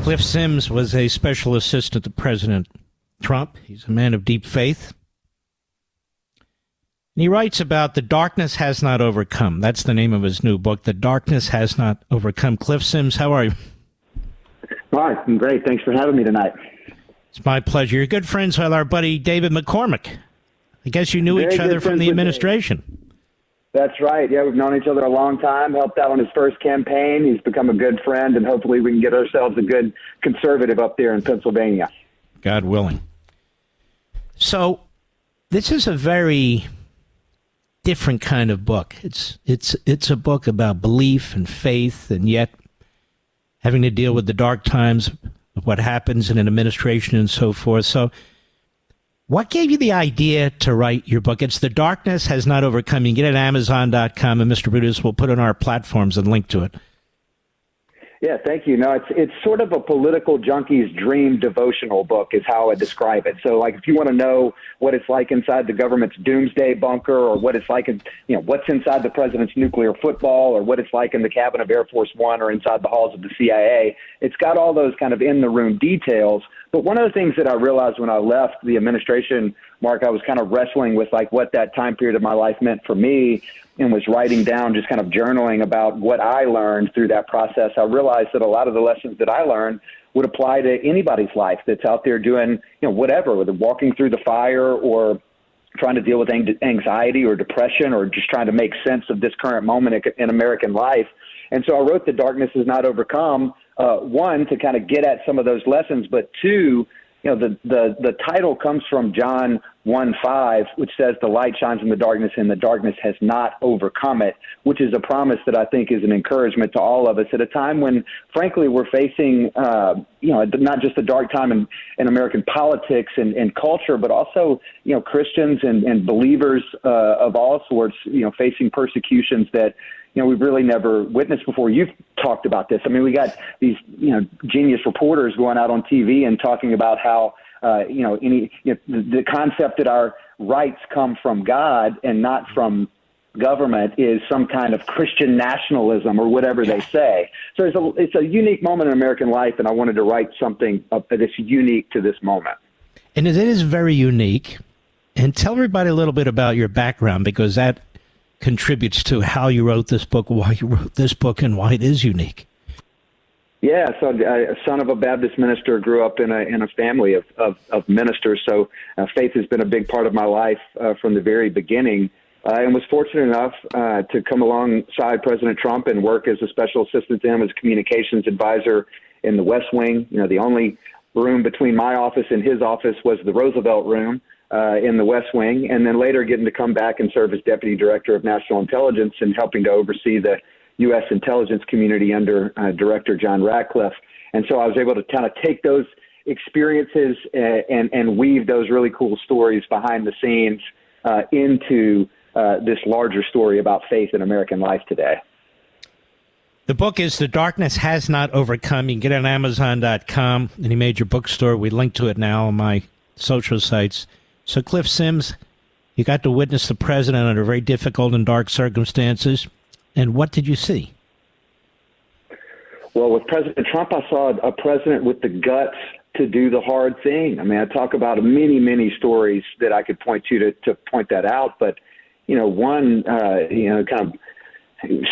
Cliff Sims was a special assistant to President Trump. He's a man of deep faith. And he writes about The Darkness Has Not Overcome. That's the name of his new book, The Darkness Has Not Overcome. Cliff Sims, how are you? Hi, I'm great. Thanks for having me tonight. It's my pleasure. You're good friends with our buddy David McCormick. I guess you knew each other from the administration. That's right. Yeah, we've known each other a long time, helped out on his first campaign. He's become a good friend, and hopefully we can get ourselves a good conservative up there in Pennsylvania. God willing. So this is a very different kind of book. It's a book about belief and faith, and yet having to deal with the dark times of what happens in an administration and so forth. So what gave you the idea to write your book? It's The Darkness Has Not Overcome. You can get it at Amazon.com, and Mr. Brutus will put it on our platforms and link to it. Yeah, thank you. No, it's sort of a political junkie's dream devotional book is how I describe it. So, like, if you want to know what it's like inside the government's doomsday bunker, or what it's like, what's inside the president's nuclear football, or what it's like in the cabin of Air Force One or inside the halls of the CIA, it's got all those kind of in-the-room details. But one of the things that I realized when I left the administration, Mark, I was kind of wrestling with, like, what that time period of my life meant for me, and was writing down, just kind of journaling about what I learned through that process. I realized that a lot of the lessons that I learned would apply to anybody's life that's out there doing, whatever, whether walking through the fire or trying to deal with anxiety or depression or just trying to make sense of this current moment in American life. And so I wrote The Darkness Is Not Overcome, one, to kind of get at some of those lessons, but two, the title comes from John 1:5, which says the light shines in the darkness and the darkness has not overcome it, which is a promise that I think is an encouragement to all of us at a time when, frankly, we're facing, not just a dark time in American politics and culture, but also, Christians and believers of all sorts, facing persecutions that, we've really never witnessed before. You've talked about this. I mean, we got these, genius reporters going out on TV and talking about how, the concept that our rights come from God and not from government is some kind of Christian nationalism or whatever they say. So it's a unique moment in American life, and I wanted to write something that's unique to this moment. And it is very unique. And tell everybody a little bit about your background, because that contributes to how you wrote this book, why you wrote this book, and why it is unique. Yeah, so son of a Baptist minister, grew up in a family of ministers, so faith has been a big part of my life from the very beginning, and was fortunate enough to come alongside President Trump and work as a special assistant to him as communications advisor in the West Wing. The only room between my office and his office was the Roosevelt Room in the West Wing, and then later getting to come back and serve as Deputy Director of National Intelligence and helping to oversee the U.S. intelligence community under Director John Ratcliffe. And so I was able to kind of take those experiences and weave those really cool stories behind the scenes into this larger story about faith in American life today. The book is The Darkness Has Not Overcome. You can get it on Amazon.com, any major bookstore. We link to it now on my social sites. So, Cliff Sims, you got to witness the president under very difficult and dark circumstances. And what did you see? Well, with President Trump, I saw a president with the guts to do the hard thing. I mean, I talk about many, many stories that I could point to point that out. But, one, kind of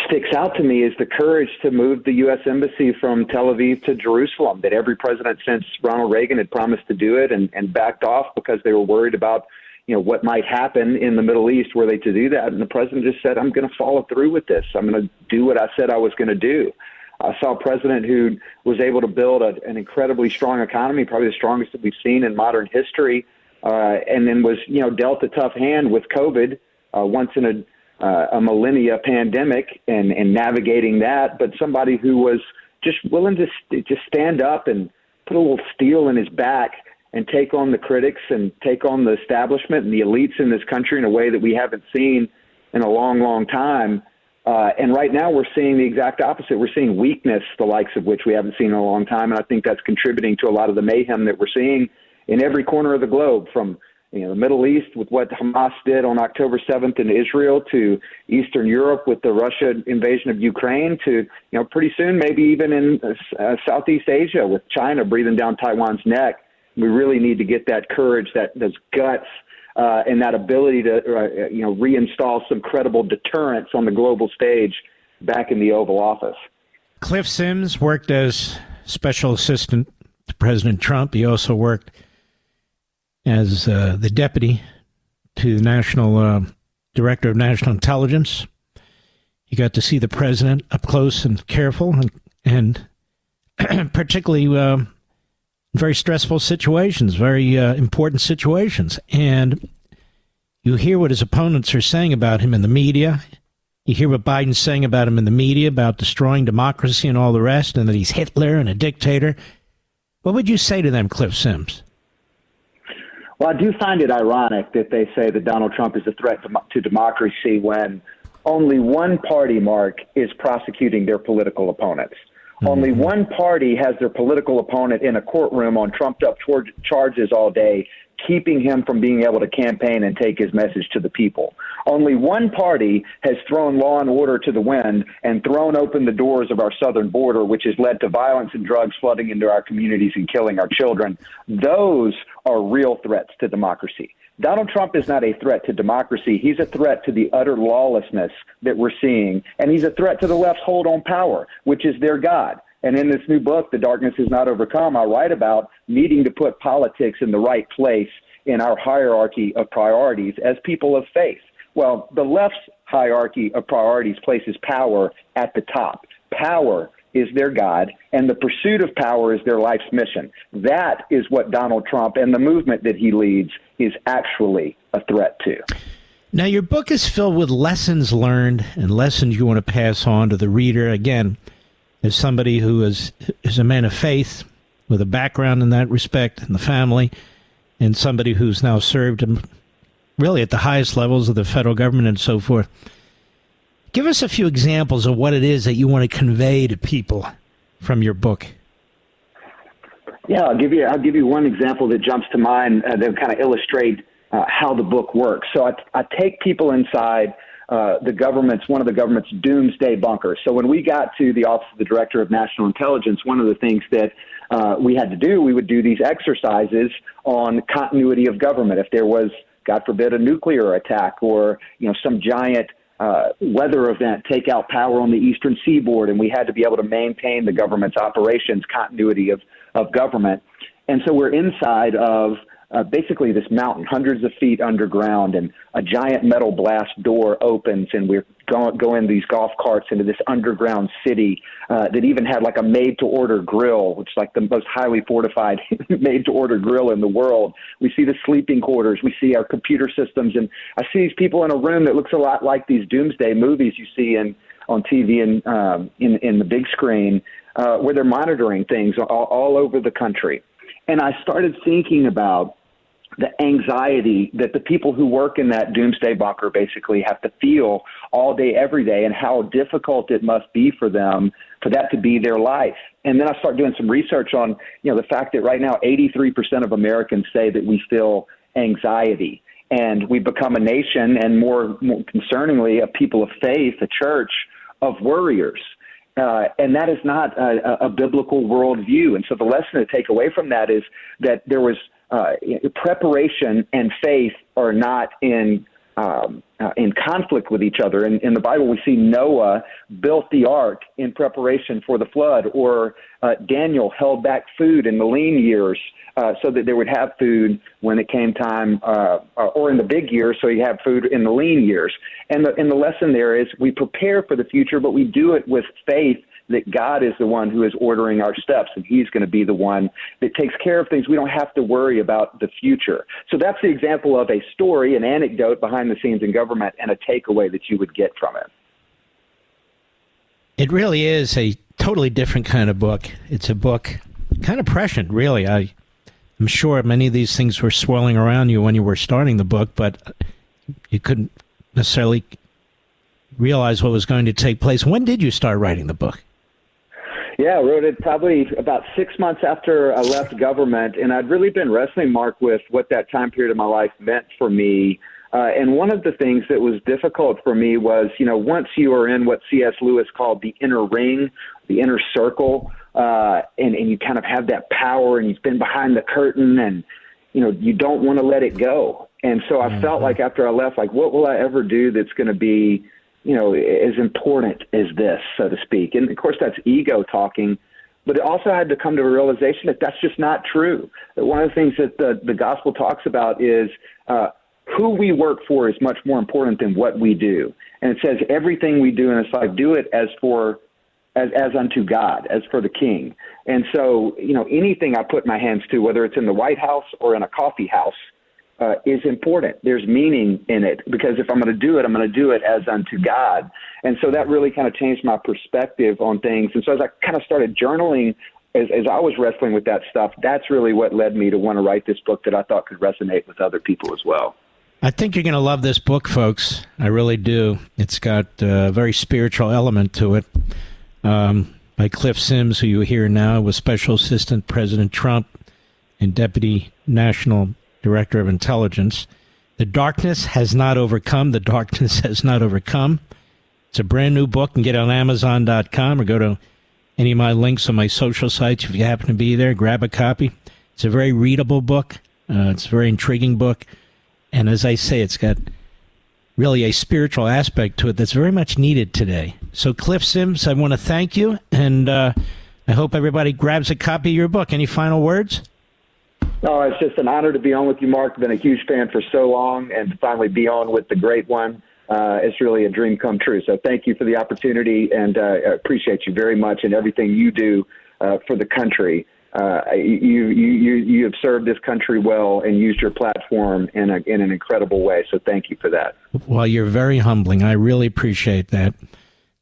sticks out to me is the courage to move the U.S. Embassy from Tel Aviv to Jerusalem, that every president since Ronald Reagan had promised to do it and backed off because they were worried about what might happen in the Middle East were they to do that. And the president just said, I'm going to follow through with this. I'm going to do what I said I was going to do. I saw a president who was able to build an incredibly strong economy, probably the strongest that we've seen in modern history, and then was, dealt a tough hand with COVID, once in a millennia pandemic and navigating that, but somebody who was just willing to just stand up and put a little steel in his back and take on the critics and take on the establishment and the elites in this country in a way that we haven't seen in a long, long time. And right now we're seeing the exact opposite. We're seeing weakness, the likes of which we haven't seen in a long time. And I think that's contributing to a lot of the mayhem that we're seeing in every corner of the globe, from the Middle East with what Hamas did on October 7th in Israel, to Eastern Europe with the Russia invasion of Ukraine, to, pretty soon maybe even in Southeast Asia with China breathing down Taiwan's neck. We really need to get that courage, those guts, and that ability to, reinstall some credible deterrence on the global stage back in the Oval Office. Cliff Sims worked as special assistant to President Trump. He also worked as the deputy to the National Director of National Intelligence. He got to see the president up close and careful, and particularly very stressful situations, very important situations. And you hear what his opponents are saying about him in the media. You hear what Biden's saying about him in the media, about destroying democracy and all the rest, and that he's Hitler and a dictator. What would you say to them, Cliff Sims? Well, I do find it ironic that they say that Donald Trump is a threat to democracy when only one party, Mark, is prosecuting their political opponents. Mm-hmm. Only one party has their political opponent in a courtroom on trumped-up charges all day, keeping him from being able to campaign and take his message to the people. Only one party has thrown law and order to the wind and thrown open the doors of our southern border, which has led to violence and drugs flooding into our communities and killing our children. Those are real threats to democracy. Donald Trump is not a threat to democracy. He's a threat to the utter lawlessness that we're seeing, and he's a threat to the left's hold on power, which is their God. And in this new book, The Darkness Is Not Overcome, I write about needing to put politics in the right place in our hierarchy of priorities as people of faith. Well, the left's hierarchy of priorities places power at the top. Power is their God, and the pursuit of power is their life's mission. That is what Donald Trump and the movement that he leads is actually a threat to. Now, your book is filled with lessons learned and lessons you want to pass on to the reader. Again, as somebody who is a man of faith with a background in that respect in the family, and somebody who's now served really at the highest levels of the federal government and so forth. Give us a few examples of what it is that you want to convey to people from your book. Yeah, I'll give you one example that jumps to mind that kind of illustrate how the book works. So I take people inside one of the government's doomsday bunkers. So when we got to the Office of the Director of National Intelligence, one of the things that we had to do, we would do these exercises on continuity of government. If there was, God forbid, a nuclear attack or some giant weather event take out power on the eastern seaboard, and we had to be able to maintain the government's operations, continuity of government. And so we're inside of basically this mountain, hundreds of feet underground, and a giant metal blast door opens, and we're going these golf carts into this underground city that even had like a made-to-order grill, which is like the most highly fortified made-to-order grill in the world. We see the sleeping quarters. We see our computer systems, and I see these people in a room that looks a lot like these doomsday movies you see on TV and in the big screen, where they're monitoring things all over the country. And I started thinking about the anxiety that the people who work in that doomsday bunker basically have to feel all day, every day, and how difficult it must be for them for that to be their life. And then I start doing some research on, the fact that right now 83% of Americans say that we feel anxiety. And we've become a nation, and more concerningly, a people of faith, a church of worriers. And that is not a biblical worldview. And so the lesson to take away from that is that there was preparation and faith are not in conflict with each other. In the Bible, we see Noah built the ark in preparation for the flood, or Daniel held back food in the lean years so that they would have food when it came time, or in the big years, so you have food in the lean years. And the lesson there is we prepare for the future, but we do it with faith that God is the one who is ordering our steps, and he's going to be the one that takes care of things. We don't have to worry about the future. So that's the example of a story, an anecdote behind the scenes in government, and a takeaway that you would get from it. It really is a totally different kind of book. It's a book kind of prescient, really. I'm sure many of these things were swirling around you when you were starting the book, but you couldn't necessarily realize what was going to take place. When did you start writing the book? Yeah, I wrote it probably about 6 months after I left government, and I'd really been wrestling, Mark, with what that time period of my life meant for me. And one of the things that was difficult for me was, once you are in what C.S. Lewis called the inner ring, the inner circle, and you kind of have that power, and you've been behind the curtain, and, you don't want to let it go. And so I felt like after I left, like, what will I ever do that's going to be as important as this, so to speak. And, of course, that's ego talking. But it also had to come to a realization that that's just not true. That one of the things that the gospel talks about is who we work for is much more important than what we do. And it says everything we do in this life, do it as unto God, as for the King. And so, anything I put my hands to, whether it's in the White House or in a coffee house, is important. There's meaning in it, because if I'm going to do it, I'm going to do it as unto God. And so that really kind of changed my perspective on things. And so as I kind of started journaling, as I was wrestling with that stuff, that's really what led me to want to write this book that I thought could resonate with other people as well. I think you're going to love this book, folks. I really do. It's got a very spiritual element to it. By Cliff Sims, who you hear now, was Special Assistant President Trump and Deputy National Director of Intelligence. The Darkness Has Not Overcome. The Darkness Has Not Overcome. It's a brand new book. You can get it on Amazon.com or go to any of my links on my social sites. If you happen to be there, grab a copy. It's a very readable book. It's a very intriguing book. And as I say, it's got really a spiritual aspect to it that's very much needed today. So, Cliff Sims, I want to thank you, and I hope everybody grabs a copy of your book. Any final words? No, it's just an honor to be on with you, Mark. I've been a huge fan for so long, and to finally be on with the great one, it's really a dream come true. So thank you for the opportunity, and I appreciate you very much and everything you do for the country. You have served this country well and used your platform in an incredible way. So thank you for that. Well, you're very humbling. I really appreciate that.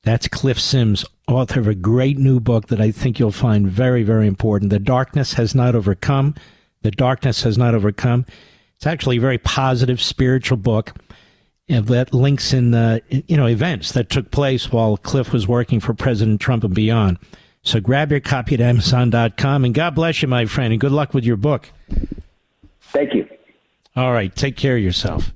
That's Cliff Sims, author of a great new book that I think you'll find very, very important. The Darkness Has Not Overcome. The Darkness Has Not Overcome. It's actually a very positive spiritual book that links in events that took place while Cliff was working for President Trump and beyond. So grab your copy at Amazon.com, and God bless you, my friend, and good luck with your book. Thank you. All right. Take care of yourself.